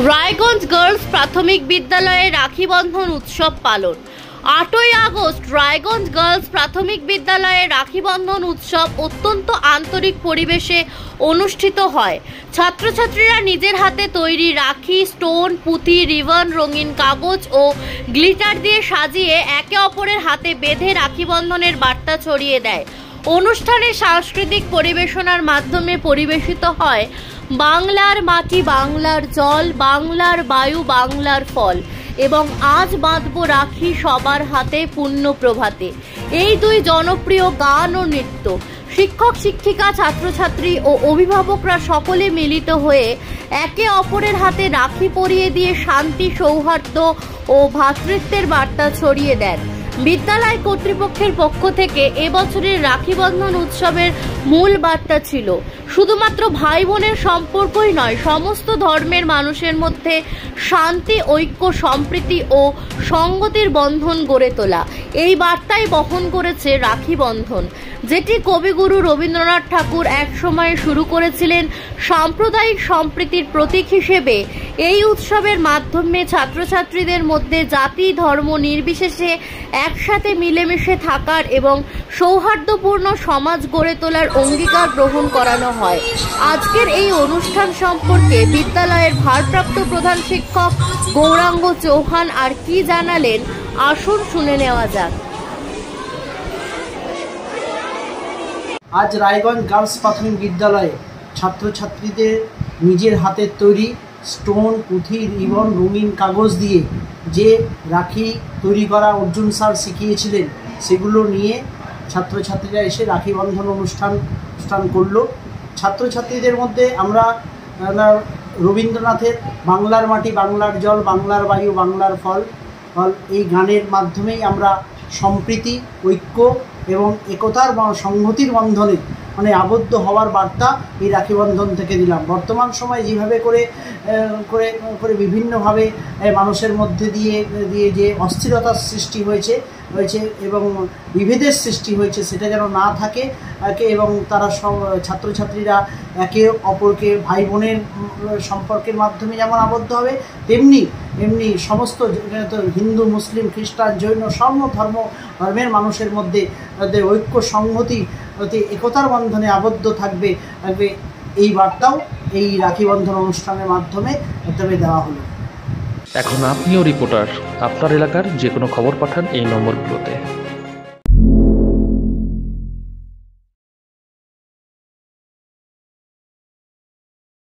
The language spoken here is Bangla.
রায়গঞ্জ গার্লস প্রাথমিক বিদ্যালয়ে রাখি বন্ধন উৎসব পালন। 8ই আগস্ট রায়গঞ্জ গার্লস প্রাথমিক বিদ্যালয়ে রাখি বন্ধন উৎসব অত্যন্ত আন্তরিক পরিবেশে অনুষ্ঠিত হয়। ছাত্রছাত্রীরা নিজের হাতে তৈরি রাখি, স্টোন, পুঁতি, রিবন, রঙিন কাগজ ও গ্লিটার দিয়ে সাজিয়ে একে অপরের হাতে বেঁধে রাখি বন্ধনের বার্তা ছড়িয়ে দেয়। অনুষ্ঠানে সাংস্কৃতিক পরিবেশনার মাধ্যমে পরিবেশিত হয় বাংলার মাটি, বাংলার জল, বাংলার বায়ু, বাংলার ফল এবং আজ বাঁধবো রাখি সবার হাতে পুণ্য প্রভাতে। এই দুই জনপ্রিয় গান ও নৃত্য শিক্ষক, শিক্ষিকা, ছাত্রছাত্রী ও অভিভাবকরা সকলে মিলিত হয়ে একে অপরের হাতে রাখি পরিয়ে দিয়ে শান্তি, সৌহার্দ্য ও ভ্রাতৃত্বের বার্তা ছড়িয়ে দেন। বিদ্যালয় কর্তৃপক্ষের পক্ষ থেকে এবছরের রাখি বন্ধন উৎসবের মূল বার্তা ছিল শুধুমাত্র ভাই বোনের সম্পর্কই নয়, সমস্ত ধর্মের মানুষের মধ্যে শান্তি, ঐক্য, সম্প্রীতি ও সংগতির বন্ধন গড়ে তোলা। এই বার্তাই বহন করেছে রাখি বন্ধন, যেটি কবিগুরু রবীন্দ্রনাথ ঠাকুর একসময় শুরু করেছিলেন। সাম্প্রদায়িক সম্প্রীতির প্রতীক হিসেবে এই উৎসবের মাধ্যমে ছাত্রছাত্রীদের মধ্যে জাতি, ধর্ম নির্বিশেষে একসাথে মিলেমিশে থাকার এবং সৌহার্দ্যপূর্ণ সমাজ গড়ে তোলার অঙ্গীকার গ্রহণ করানো হয়। আজকের এই অনুষ্ঠান সম্পর্কে বিদ্যালয়ের ভারপ্রাপ্ত প্রধান শিক্ষক গৌরাঙ্গ চৌহান আর কি জানালেন, আসুন শুনে নেওয়া যাক। আজ রায়গঞ্জ গার্লস প্রাথমিক বিদ্যালয়ে ছাত্রছাত্রীদের নিজের হাতের তৈরি স্টোন, পুঁথি, রিবন, রঙিন কাগজ দিয়ে যে রাখি তৈরি করা অর্জুন স্যার শিখিয়েছিলেন, সেগুলো নিয়ে ছাত্রছাত্রীরা এসে রাখি বন্ধন অনুষ্ঠান করলো। ছাত্রছাত্রীদের মধ্যে আমরা রবীন্দ্রনাথের বাংলার মাটি, বাংলার জল, বাংলার বায়ু, বাংলার ফল এই গানের মাধ্যমেই আমরা সম্প্রীতি, ঐক্য এবং একতার সংহতির বন্ধনে আবদ্ধ হওয়ার বার্তা এই রাখি বন্ধন থেকে দিলাম। বর্তমান সময়ে যেভাবে করে বিভিন্নভাবে মানুষের মধ্যে দিয়ে যে অস্থিরতার সৃষ্টি হয়েছে এবং বিভেদের সৃষ্টি হয়েছে, সেটা যেন না থাকে এবং তারা ছাত্রছাত্রীরা একে অপরকে ভাই বোনের সম্পর্কের মাধ্যমে যেমন আবদ্ধ হবে, তেমনি সমস্ত হিন্দু, মুসলিম, খ্রিস্টান, জৈন ধর্মের মানুষের মধ্যে ঐক্য, সংহতি, একতার বন্ধনে আবদ্ধ থাকবে এই বার্তাও এই রাখি বন্ধন অনুষ্ঠানের মাধ্যমে দেওয়া হলো। এখন আপনিও রিপোর্টার, আপনার এলাকার যে কোনো খবর পাঠান এই নম্বরগুলোতে।